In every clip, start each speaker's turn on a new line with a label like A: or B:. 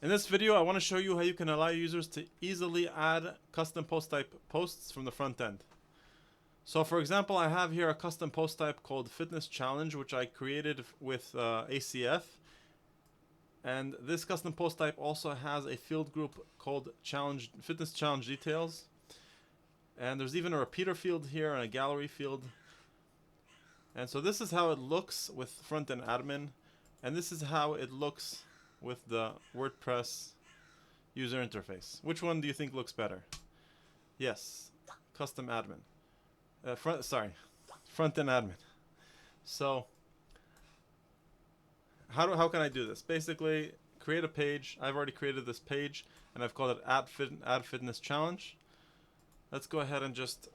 A: In this video, I want to show you how you can allow users to easily add custom post type posts from the front end. So for example, I have here a custom post type called Fitness Challenge, which I created with ACF. And this custom post type also has a field group called Fitness Challenge Details. And there's even a repeater field here and a gallery field. And so this is how it looks with Frontend Admin. And this is how it looks with the WordPress user interface. Which one do you think looks better? Yes, custom admin. Frontend admin. So how can I do this? Basically, create a page. I've already created this page and I've called it Add Fitness Challenge. Let's go ahead and just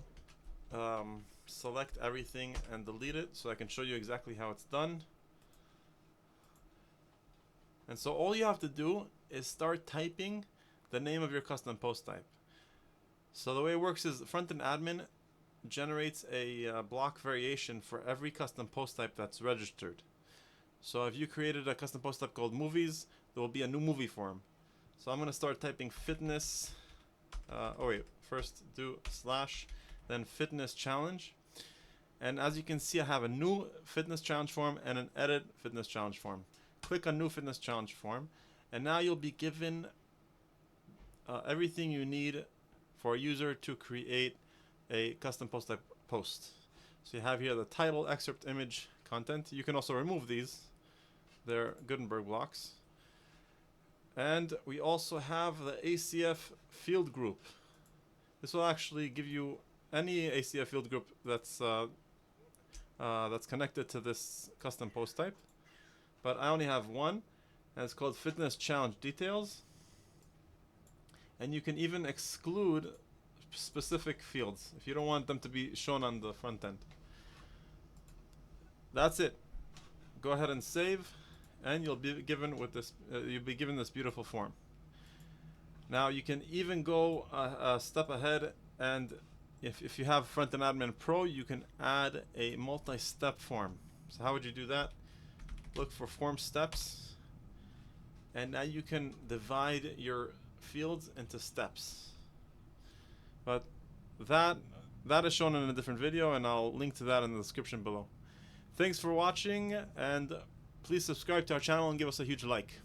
A: select everything and delete it so I can show you exactly how it's done. And so all you have to do is start typing the name of your custom post type. So the way it works is Frontend Admin generates a block variation for every custom post type that's registered. So if you created a custom post type called movies, there will be a new movie form. So I'm going to start typing fitness. First do / then fitness challenge. And as you can see, I have a new fitness challenge form and an edit fitness challenge form. Click on new fitness challenge form, and now you'll be given everything you need for a user to create a custom post type post. So you have here the title, excerpt, image, content. You can also remove these. They're Gutenberg blocks. And we also have the ACF field group. This will actually give you any ACF field group that's connected to this custom post type. But I only have one, and it's called Fitness Challenge Details. And you can even exclude specific fields if you don't want them to be shown on the front end. That's it. Go ahead and save, and you'll be given with this. You'll be given this beautiful form. Now you can even go a step ahead, and if you have Frontend Admin Pro, you can add a multi-step form. So how would you do that? Look for form steps, and now you can divide your fields into steps. But that is shown in a different video, and I'll link to that in the description below. Thanks for watching, and please subscribe to our channel and give us a huge like.